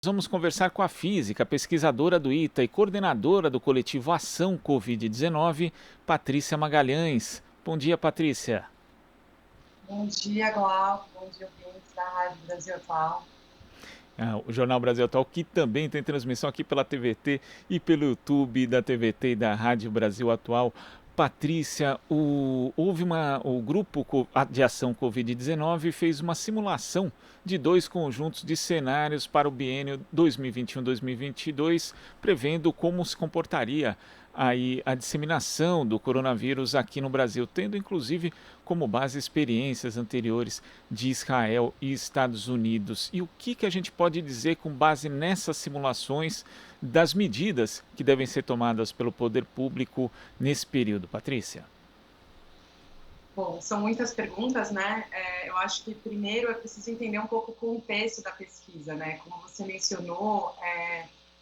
Vamos conversar com a física, pesquisadora do ITA e coordenadora do coletivo Ação Covid-19, Patrícia Magalhães. Bom dia, Patrícia. Bom dia, Glauco. Bom dia, ouvintes da Rádio Brasil Atual. O Jornal Brasil Atual, que também tem transmissão aqui pela TVT e pelo YouTube da TVT e da Rádio Brasil Atual. Patrícia, o grupo de ação Covid-19 fez uma simulação de dois conjuntos de cenários para o biênio 2021-2022, prevendo como se comportaria aí a disseminação do coronavírus aqui no Brasil, tendo inclusive como base experiências anteriores de Israel e Estados Unidos. E o que a gente pode dizer com base nessas simulações das medidas que devem ser tomadas pelo poder público nesse período, Patrícia? Bom, são muitas perguntas, né? Eu acho que primeiro é preciso entender um pouco o contexto da pesquisa, né? Como você mencionou,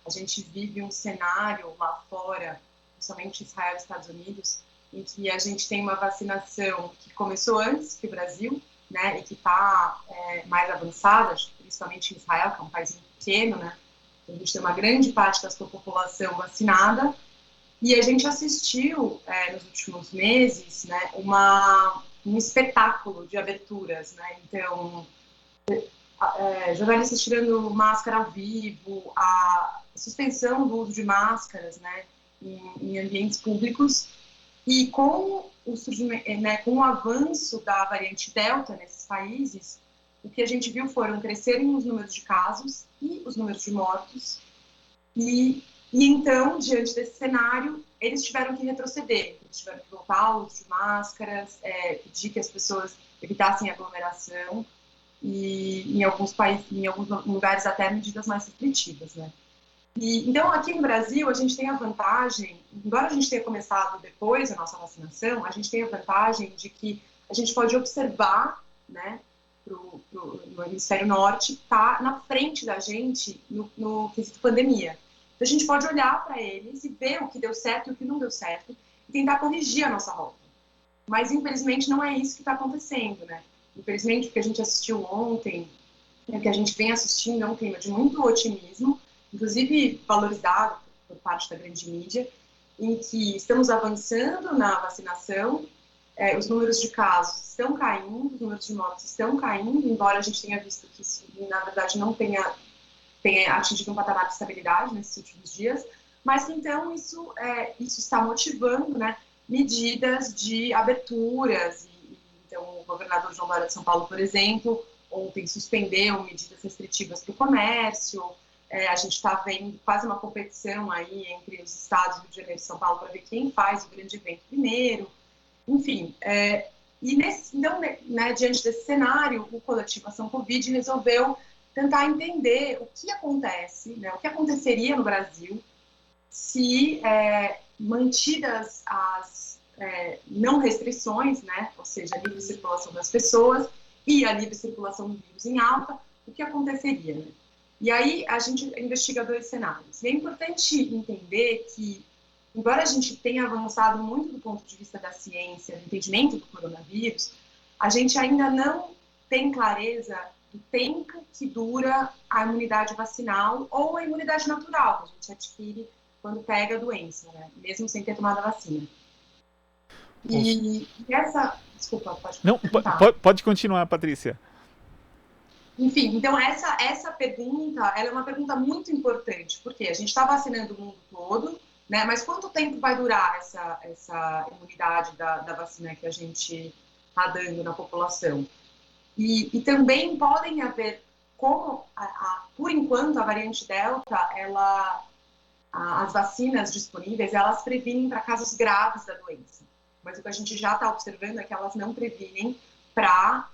a gente vive um cenário lá fora, principalmente Israel e Estados Unidos, em que a gente tem uma vacinação que começou antes que o Brasil, né? E que está mais avançada, principalmente em Israel, que é um país muito pequeno, né? A gente tem uma grande parte da sua população vacinada. E a gente assistiu, nos últimos meses, né, um espetáculo de aberturas, né? Então, jornalistas tirando máscara ao vivo, a suspensão do uso de máscaras, né, em ambientes públicos, e com o surgimento, né, com o avanço da variante Delta nesses países, o que a gente viu foram crescerem os números de casos e os números de mortos, e então, diante desse cenário, eles tiveram que retroceder, eles tiveram que voltar ao uso de máscaras, pedir que as pessoas evitassem aglomeração e, em alguns países, em alguns lugares, até medidas mais restritivas, né? E, então, aqui no Brasil, a gente tem a vantagem, embora a gente tenha começado depois a nossa vacinação, a gente tem a vantagem de que a gente pode observar, né, no hemisfério norte, está na frente da gente no quesito pandemia. Então, a gente pode olhar para eles e ver o que deu certo e o que não deu certo e tentar corrigir a nossa rota. Mas, infelizmente, não é isso que está acontecendo, né? Infelizmente, o que a gente assistiu ontem, o que a gente vem assistindo é um clima de muito otimismo, inclusive valorizado por parte da grande mídia, em que estamos avançando na vacinação, os números de casos estão caindo, os números de mortes estão caindo, embora a gente tenha visto que isso, na verdade, não tenha atingido um patamar de estabilidade nesses últimos dias, mas então isso está motivando, né, medidas de aberturas. Então, o governador João Dória de São Paulo, por exemplo, ontem suspendeu medidas restritivas para o comércio. A gente está vendo quase uma competição aí entre os estados do Rio de Janeiro e São Paulo para ver quem faz o grande evento primeiro. Enfim, então, né, diante desse cenário, o Coletivo Ação Covid resolveu tentar entender o que acontece, né, o que aconteceria no Brasil se mantidas as não restrições, né, ou seja, a livre circulação das pessoas e a livre circulação do vírus em alta, o que aconteceria, né? E aí a gente investiga dois cenários. E é importante entender que, embora a gente tenha avançado muito do ponto de vista da ciência, do entendimento do coronavírus, a gente ainda não tem clareza do tempo que dura a imunidade vacinal ou a imunidade natural que a gente adquire quando pega a doença, né? Mesmo sem ter tomado a vacina. E essa... Desculpa, pode Não, perguntar. pode continuar, Patrícia. Enfim, então essa pergunta, ela é uma pergunta muito importante, porque a gente está vacinando o mundo todo, né? Mas quanto tempo vai durar essa imunidade da vacina que a gente está dando na população? E também podem haver, como por enquanto a variante Delta, as vacinas disponíveis, elas previnem para casos graves da doença. Mas o que a gente já está observando é que elas não previnem para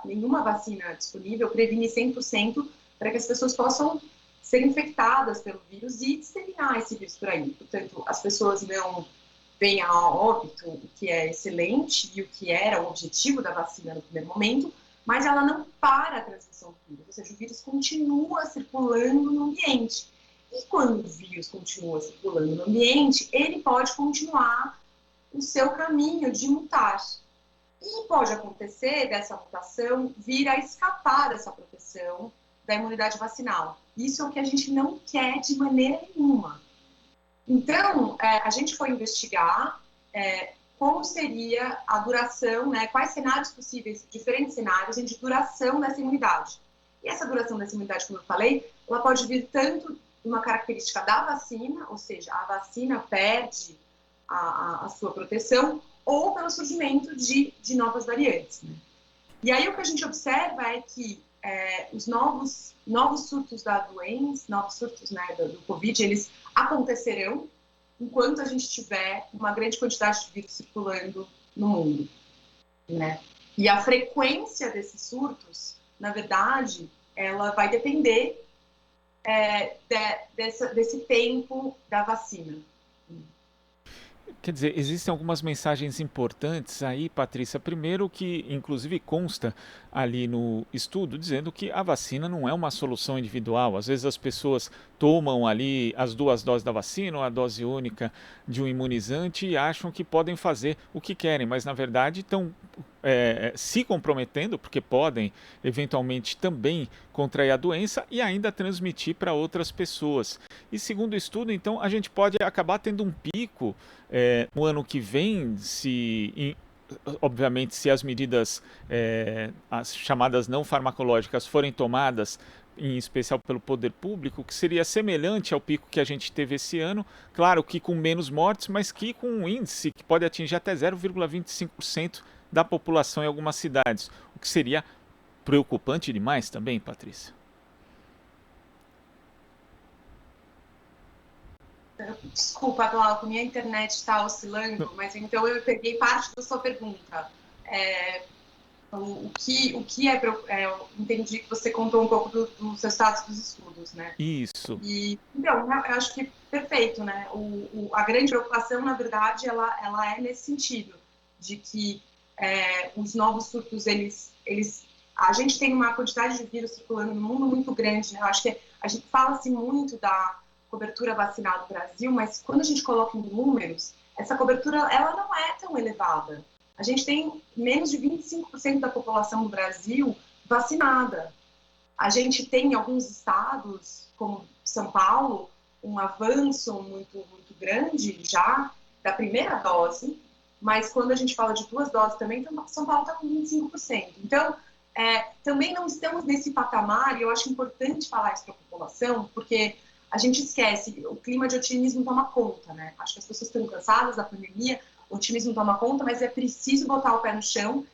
nenhuma vacina disponível, previne 100% para que as pessoas possam ser infectadas pelo vírus e disseminar esse vírus por aí. Portanto, as pessoas não venham a óbito, o que é excelente e o que era o objetivo da vacina no primeiro momento, mas ela não para a transmissão do vírus, ou seja, o vírus continua circulando no ambiente. E quando o vírus continua circulando no ambiente, ele pode continuar o seu caminho de mutar. E pode acontecer dessa mutação vir a escapar dessa proteção da imunidade vacinal. Isso é o que a gente não quer de maneira nenhuma. Então, a gente foi investigar como seria a duração, né, quais cenários possíveis, diferentes cenários de duração dessa imunidade. E essa duração dessa imunidade, como eu falei, ela pode vir tanto de uma característica da vacina, ou seja, a vacina perde a sua proteção, ou pelo surgimento de novas variantes. Né? E aí o que a gente observa é que os novos surtos da doença, novos surtos, né, do Covid, eles acontecerão enquanto a gente tiver uma grande quantidade de vírus circulando no mundo. Né? E a frequência desses surtos, na verdade, ela vai depender desse tempo da vacina. Quer dizer, existem algumas mensagens importantes aí, Patrícia. Primeiro que, inclusive, consta ali no estudo dizendo que a vacina não é uma solução individual. Às vezes as pessoas tomam ali as 2 doses da vacina ou a dose única de um imunizante e acham que podem fazer o que querem, mas na verdade estão se comprometendo, porque podem eventualmente também contrair a doença e ainda transmitir para outras pessoas. E segundo o estudo, então, a gente pode acabar tendo um pico no ano que vem, obviamente, se as medidas, as chamadas não farmacológicas, forem tomadas, em especial pelo poder público, que seria semelhante ao pico que a gente teve esse ano, claro que com menos mortes, mas que com um índice que pode atingir até 0,25% da população em algumas cidades, o que seria preocupante demais também, Patrícia. Desculpa, Glauco, minha internet está oscilando, mas então eu peguei parte da sua pergunta. O que eu entendi que você contou um pouco dos resultados dos estudos, né? Isso. E, então, eu acho que perfeito, né? A grande preocupação, na verdade, ela é nesse sentido, de que os novos surtos, a gente tem uma quantidade de vírus circulando no mundo muito grande, né? Eu acho que a gente fala-se muito da cobertura vacinal do Brasil, mas quando a gente coloca em números, essa cobertura ela não é tão elevada. A gente tem menos de 25% da população do Brasil vacinada. A gente tem em alguns estados, como São Paulo, um avanço muito, muito grande já da primeira dose, mas quando a gente fala de 2 doses também, São Paulo está com 25%. Então, também não estamos nesse patamar, e eu acho importante falar isso para a população, porque a gente esquece, o clima de otimismo toma conta, né? Acho que as pessoas estão cansadas da pandemia, o otimismo toma conta, mas é preciso botar o pé no chão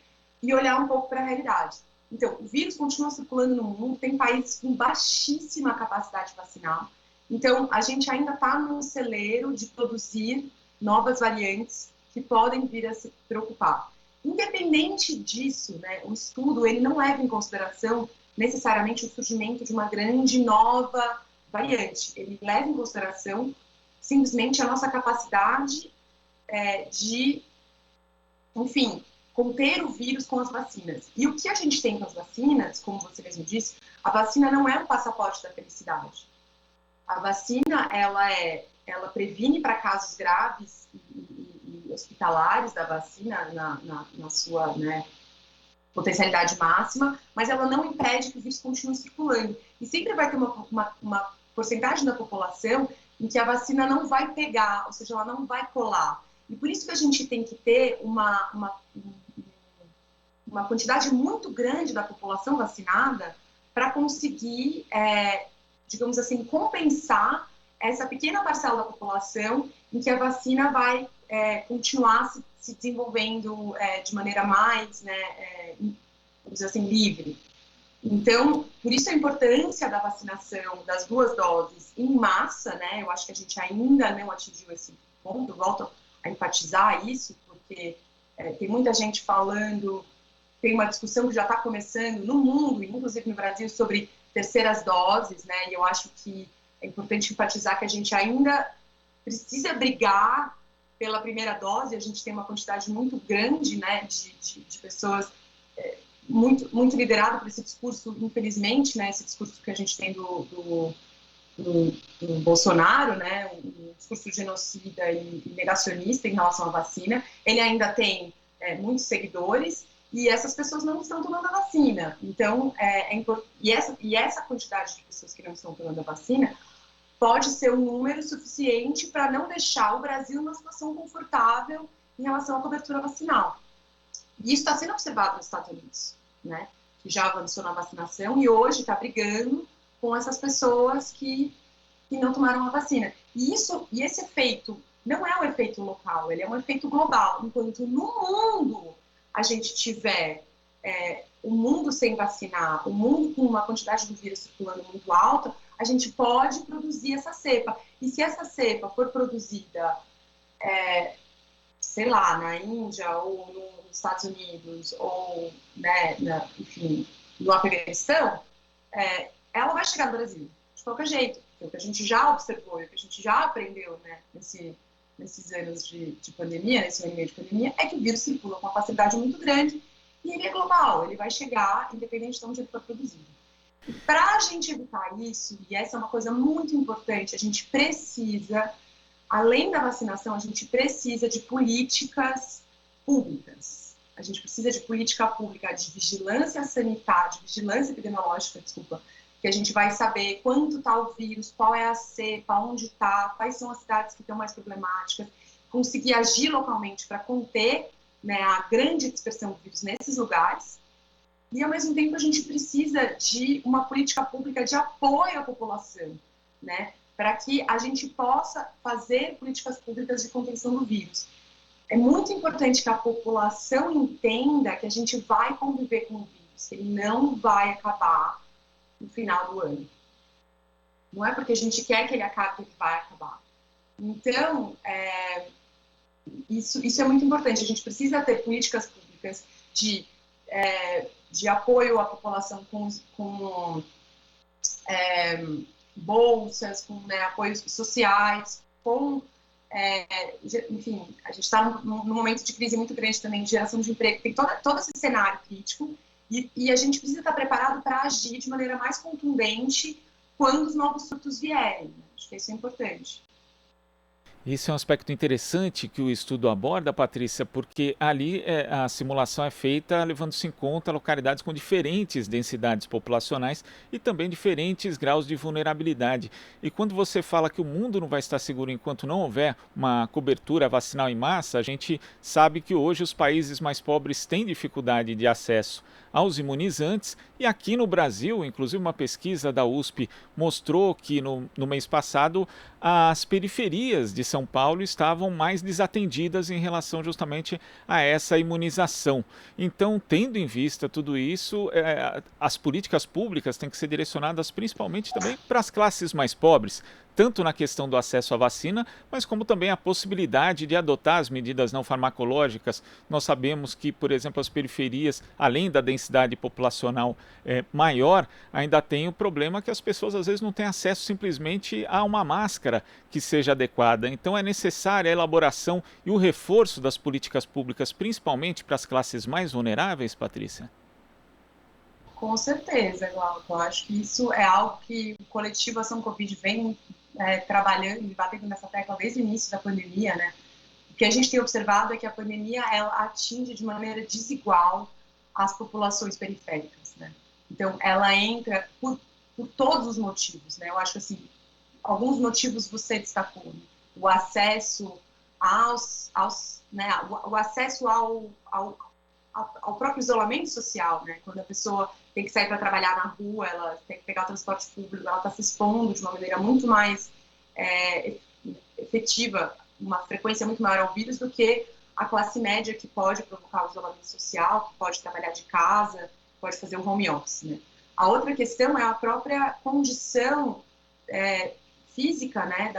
e olhar um pouco para a realidade. Então, o vírus continua circulando no mundo, tem países com baixíssima capacidade vacinal. Então, a gente ainda está num celeiro de produzir novas variantes que podem vir a se preocupar. Independente disso, né, o estudo ele não leva em consideração necessariamente o surgimento de uma grande nova variante. Ele leva em consideração simplesmente a nossa capacidade de, enfim, conter o vírus com as vacinas. E o que a gente tem com as vacinas, como você mesmo disse, a vacina não é um passaporte da felicidade. A vacina, ela previne para casos graves e hospitalares da vacina na sua, né, potencialidade máxima, mas ela não impede que o vírus continue circulando. E sempre vai ter uma porcentagem da população em que a vacina não vai pegar, ou seja, ela não vai colar. E por isso que a gente tem que ter uma quantidade muito grande da população vacinada para conseguir, digamos assim, compensar essa pequena parcela da população em que a vacina vai continuar se desenvolvendo de maneira mais, né, vamos dizer assim, livre. Então, por isso a importância da vacinação das 2 doses em massa, né? Eu acho que a gente ainda não atingiu esse ponto, volto a enfatizar isso, porque tem muita gente falando, tem uma discussão que já está começando no mundo, inclusive no Brasil, sobre terceiras doses, né? E eu acho que é importante enfatizar que a gente ainda precisa brigar pela primeira dose, a gente tem uma quantidade muito grande, né, de pessoas muito, muito liderado por esse discurso, infelizmente, né, esse discurso que a gente tem do Bolsonaro, né, um discurso genocida e negacionista em relação à vacina. Ele ainda tem muitos seguidores e essas pessoas não estão tomando a vacina. Então, e essa quantidade de pessoas que não estão tomando a vacina pode ser um número suficiente para não deixar o Brasil numa situação confortável em relação à cobertura vacinal. E isso está sendo observado nos Estados Unidos, né? Que já avançou na vacinação e hoje está brigando com essas pessoas que não tomaram a vacina. E esse efeito não é um efeito local, ele é um efeito global. Enquanto no mundo a gente tiver o mundo sem vacinar, o mundo com uma quantidade do vírus circulando muito alta, a gente pode produzir essa cepa. E se essa cepa for produzida, sei lá, na Índia ou nos Estados Unidos ou, né, enfim, no Afeganistão, ela vai chegar no Brasil, de qualquer jeito. O que a gente já observou, o que a gente já aprendeu, né, nesses anos de pandemia, nesse ano e meio de pandemia, é que o vírus circula com uma facilidade muito grande e ele é global, ele vai chegar independente de onde ele for produzido. E para a gente evitar isso, e essa é uma coisa muito importante, a gente precisa, além da vacinação, a gente precisa de políticas públicas. A gente precisa de política pública de vigilância sanitária, de vigilância epidemiológica, desculpa, que a gente vai saber quanto está o vírus, qual é a cepa, onde está, quais são as cidades que estão mais problemáticas, conseguir agir localmente para conter, né, a grande dispersão do vírus nesses lugares. E, ao mesmo tempo, a gente precisa de uma política pública de apoio à população, né, para que a gente possa fazer políticas públicas de contenção do vírus. É muito importante que a população entenda que a gente vai conviver com o vírus, que ele não vai acabar no final do ano. Não é porque a gente quer que ele acabe que ele vai acabar. Então, isso é muito importante. A gente precisa ter políticas públicas de apoio à população com bolsas, com, né, apoios sociais, enfim, a gente está num momento de crise muito grande também, de geração de emprego, tem todo esse cenário crítico, e a gente precisa estar preparado para agir de maneira mais contundente quando os novos surtos vierem. Acho que isso é importante. Esse é um aspecto interessante que o estudo aborda, Patrícia, porque ali a simulação é feita levando-se em conta localidades com diferentes densidades populacionais e também diferentes graus de vulnerabilidade. E quando você fala que o mundo não vai estar seguro enquanto não houver uma cobertura vacinal em massa, a gente sabe que hoje os países mais pobres têm dificuldade de acesso aos imunizantes, e aqui no Brasil, inclusive uma pesquisa da USP mostrou que no mês passado as periferias de São Paulo estavam mais desatendidas em relação justamente a essa imunização. Então, tendo em vista tudo isso, as políticas públicas têm que ser direcionadas principalmente também para as classes mais pobres, tanto na questão do acesso à vacina, mas como também a possibilidade de adotar as medidas não farmacológicas. Nós sabemos que, por exemplo, as periferias, além da densidade populacional maior, ainda tem o problema que as pessoas às vezes não têm acesso simplesmente a uma máscara que seja adequada. Então é necessária a elaboração e o reforço das políticas públicas, principalmente para as classes mais vulneráveis, Patrícia? Com certeza, Glauco. Eu acho que isso é algo que o coletivo Ação Covid vem trabalhando e batendo nessa tecla desde o início da pandemia, né? O que a gente tem observado é que a pandemia ela atinge de maneira desigual as populações periféricas, né? Então, ela entra por todos os motivos, né? Eu acho que, assim, alguns motivos você destacou, né? O acesso né? O acesso ao próprio isolamento social, né? Quando a pessoa tem que sair para trabalhar na rua, ela tem que pegar o transporte público, ela está se expondo de uma maneira muito mais efetiva, uma frequência muito maior ao vírus do que a classe média, que pode provocar o isolamento social, que pode trabalhar de casa, pode fazer o home office, né? A outra questão é a própria condição física, né,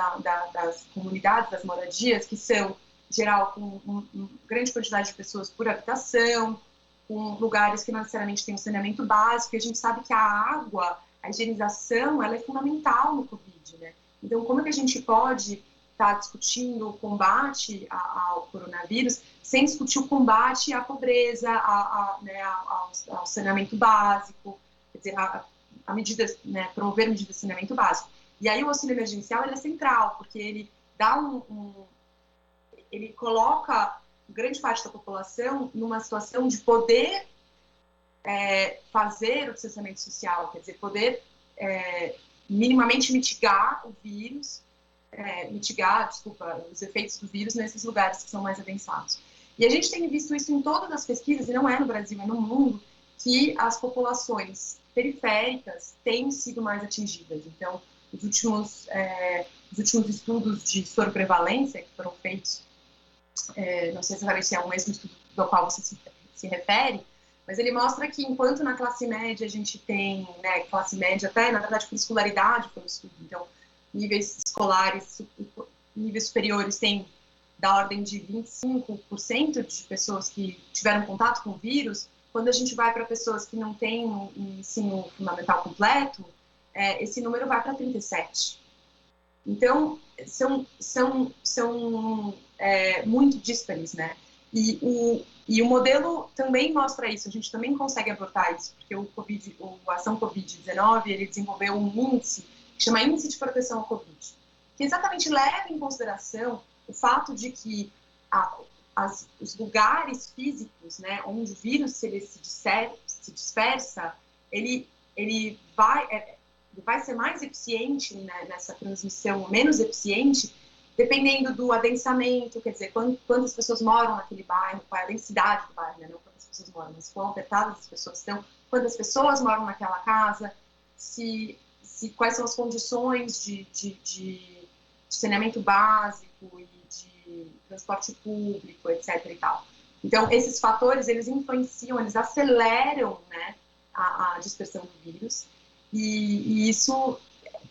das comunidades, das moradias, que são, em geral, com uma grande quantidade de pessoas por habitação, com lugares que não necessariamente têm um saneamento básico, e a gente sabe que a água, a higienização, ela é fundamental no Covid, né? Então, como é que a gente pode estar discutindo o combate ao coronavírus sem discutir o combate à pobreza, né, ao saneamento básico, quer dizer, a medidas, né, promover medidas de saneamento básico. E aí o auxílio emergencial ele é central, porque ele dá ele coloca grande parte da população numa situação de poder fazer o distanciamento social, quer dizer, poder minimamente mitigar o vírus, os efeitos do vírus nesses lugares que são mais adensados. E a gente tem visto isso em todas as pesquisas, e não é no Brasil, é no mundo, que as populações periféricas têm sido mais atingidas. Então, os últimos estudos de soroprevalência que foram feitos, não sei exatamente se é o mesmo estudo do qual você se refere, mas ele mostra que enquanto na classe média a gente tem, classe média até, na verdade, por escolaridade foi um estudo, então, níveis escolares, níveis superiores têm da ordem de 25% de pessoas que tiveram contato com o vírus. Quando a gente vai para pessoas que não têm um ensino fundamental completo, esse número vai para 37%. Então, são muito díspares, né? E o modelo também mostra isso, a gente também consegue abordar isso, porque o Ação Covid-19, ele desenvolveu um índice, que chama Índice de Proteção ao Covid, que exatamente leva em consideração o fato de que os lugares físicos, né, onde o vírus se dispersa, ele vai ser mais eficiente, né, nessa transmissão, menos eficiente, dependendo do adensamento, quer dizer, quantas pessoas moram naquele bairro, qual é a densidade do bairro, né, não quantas pessoas moram, mas quão apertadas as pessoas estão, quantas pessoas moram naquela casa, quais são as condições de saneamento básico e de transporte público, etc. e tal. Então, esses fatores, eles influenciam, eles aceleram, né, a dispersão do vírus, e isso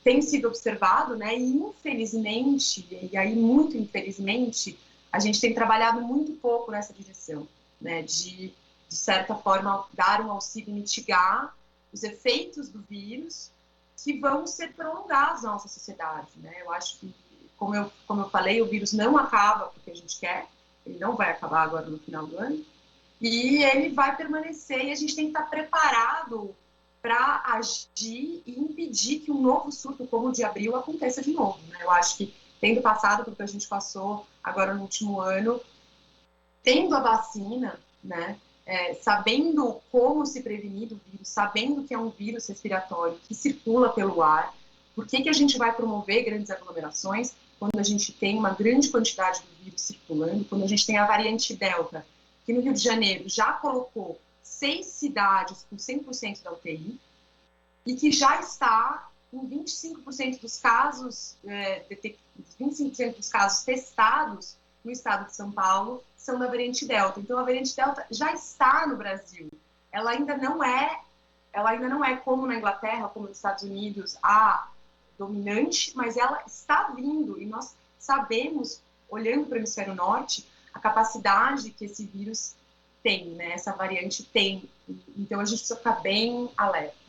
tem sido observado, né, e infelizmente, e aí muito infelizmente, a gente tem trabalhado muito pouco nessa direção, né, de certa forma, dar um auxílio, mitigar os efeitos do vírus que vão ser prolongados na nossa sociedade, né. Eu acho que, como eu falei, o vírus não acaba porque a gente quer, ele não vai acabar agora no final do ano, e ele vai permanecer, e a gente tem que estar preparado para agir e impedir que um novo surto como o de abril aconteça de novo, né? Eu acho que, tendo passado pelo que a gente passou agora no último ano, tendo a vacina, né, sabendo como se prevenir do vírus, sabendo que é um vírus respiratório que circula pelo ar, por que a gente vai promover grandes aglomerações quando a gente tem uma grande quantidade do vírus circulando, quando a gente tem a variante Delta, que no Rio de Janeiro já colocou 6 cidades com 100% da UTI, e que já está em 25% dos casos, 25% dos casos testados no estado de São Paulo são da variante Delta. Então, a variante Delta já está no Brasil. Ela ainda não é como na Inglaterra, como nos Estados Unidos, a dominante, mas ela está vindo, e nós sabemos, olhando para o hemisfério norte, a capacidade que esse vírus tem, né? Essa variante tem. Então, a gente precisa ficar bem alerta.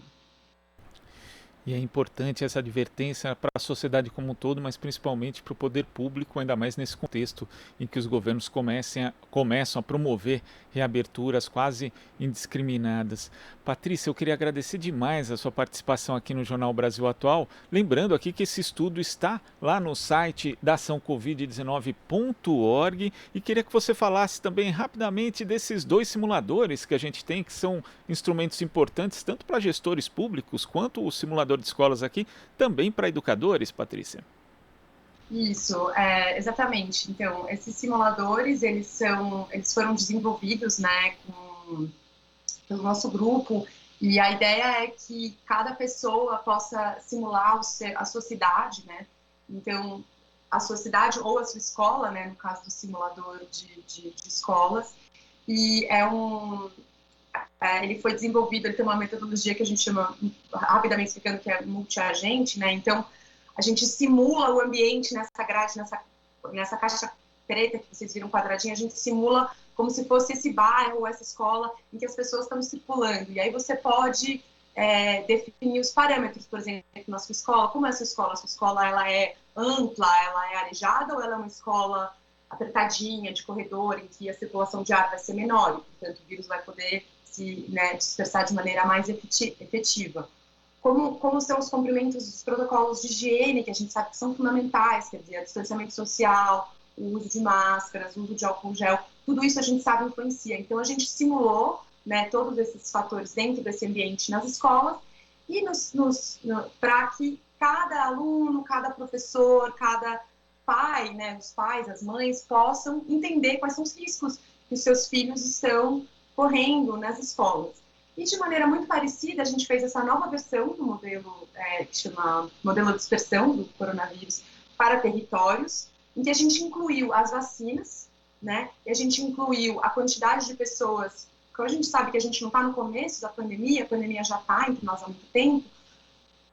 E é importante essa advertência para a sociedade como um todo, mas principalmente para o poder público, ainda mais nesse contexto em que os governos começam a promover reaberturas quase indiscriminadas. Patrícia, eu queria agradecer demais a sua participação aqui no Jornal Brasil Atual. Lembrando aqui que esse estudo está lá no site da açãocovid19.org e queria que você falasse também rapidamente desses 2 simuladores que a gente tem, que são instrumentos importantes tanto para gestores públicos quanto o simulador de escolas aqui, também para educadores, Patrícia. Isso, exatamente. Então, esses simuladores, eles foram desenvolvidos, né, pelo nosso grupo, e a ideia é que cada pessoa possa simular a sua cidade, né, então, a sua cidade ou a sua escola, né, no caso do simulador de escolas, e ele foi desenvolvido, ele tem uma metodologia que a gente chama, rapidamente explicando, que é multi-agente, né? Então, a gente simula o ambiente nessa grade, nessa caixa preta que vocês viram quadradinha, a gente simula como se fosse esse bairro, essa escola em que as pessoas estão circulando. E aí você pode definir os parâmetros, por exemplo, na sua escola. Como é a sua escola? A sua escola, ela é ampla, ela é arejada, ou ela é uma escola apertadinha, de corredor, em que a circulação de ar vai ser menor, e, portanto, o vírus vai poder se dispersar de maneira mais efetiva. Como são os protocolos de higiene, que a gente sabe que são fundamentais, quer dizer, o distanciamento social, o uso de máscaras, o uso de álcool gel, tudo isso a gente sabe influencia. Então, a gente simulou, né, todos esses fatores dentro desse ambiente nas escolas e para que cada aluno, cada professor, cada pai, né, os pais, as mães, possam entender quais são os riscos que os seus filhos estão correndo nas escolas. E de maneira muito parecida, a gente fez essa nova versão do modelo, que chama Modelo de Dispersão do Coronavírus para Territórios, em que a gente incluiu as vacinas, né, e a gente incluiu a quantidade de pessoas, porque a gente sabe que a gente não está no começo da pandemia, a pandemia já está entre nós há muito tempo,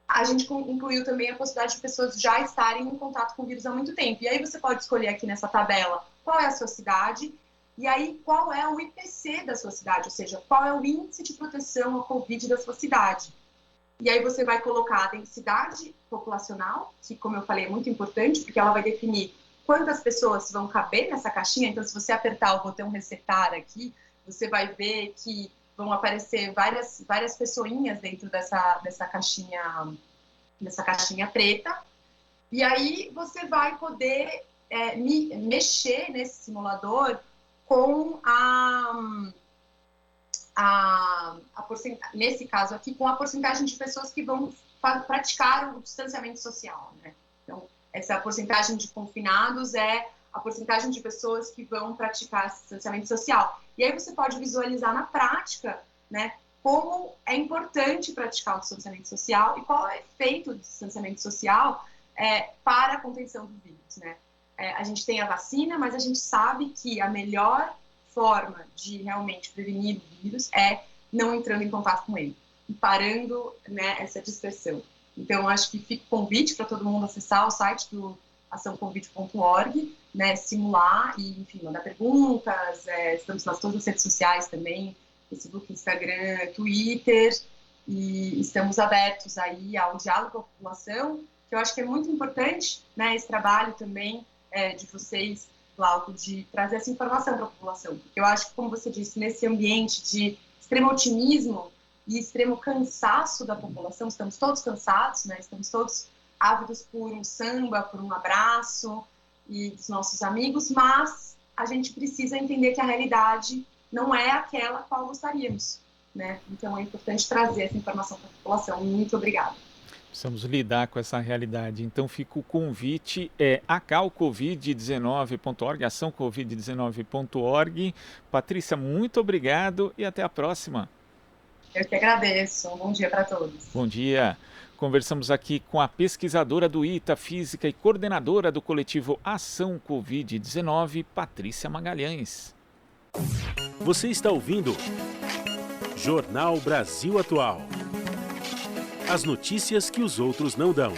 a gente incluiu também a possibilidade de pessoas já estarem em contato com o vírus há muito tempo. E aí você pode escolher aqui nessa tabela qual é a sua cidade, e aí qual é o IPC da sua cidade, ou seja, qual é o índice de proteção ao Covid da sua cidade. E aí você vai colocar a densidade populacional, que, como eu falei, é muito importante, porque ela vai definir quantas pessoas vão caber nessa caixinha. Então, se você apertar o botão resetar aqui, você vai ver que vão aparecer várias pessoinhas dentro dessa caixinha preta. E aí você vai poder mexer nesse simulador com a porcentagem, nesse caso aqui, com a porcentagem de pessoas que vão praticar o distanciamento social, né? Então, essa porcentagem de confinados é a porcentagem de pessoas que vão praticar esse distanciamento social. E aí você pode visualizar na prática, né, como é importante praticar o distanciamento social e qual é o efeito do distanciamento social para a contenção do vírus, né? A gente tem a vacina, mas a gente sabe que a melhor forma de realmente prevenir o vírus é não entrando em contato com ele e parando, né, essa dispersão. Então, acho que fica o convite para todo mundo acessar o site do açãoconvite.org, né, simular e, enfim, mandar perguntas. Estamos nas todas as redes sociais também, Facebook, Instagram, Twitter, e estamos abertos aí ao diálogo com a população, que eu acho que é muito importante, né, esse trabalho também de vocês, Glauco, de trazer essa informação para a população. Porque eu acho que, como você disse, nesse ambiente de extremo otimismo e extremo cansaço da população, estamos todos cansados, né? Estamos todos ávidos por um samba, por um abraço e dos nossos amigos, mas a gente precisa entender que a realidade não é aquela a qual gostaríamos, né? Então é importante trazer essa informação para a população. Muito obrigada. Precisamos lidar com essa realidade. Então fica o convite, acalcovid19.org, açãocovid19.org. Patrícia, muito obrigado e até a próxima. Eu que agradeço. Um bom dia para todos. Bom dia. Conversamos aqui com a pesquisadora do ITA Física e coordenadora do coletivo Ação Covid-19, Patrícia Magalhães. Você está ouvindo Jornal Brasil Atual. As notícias que os outros não dão.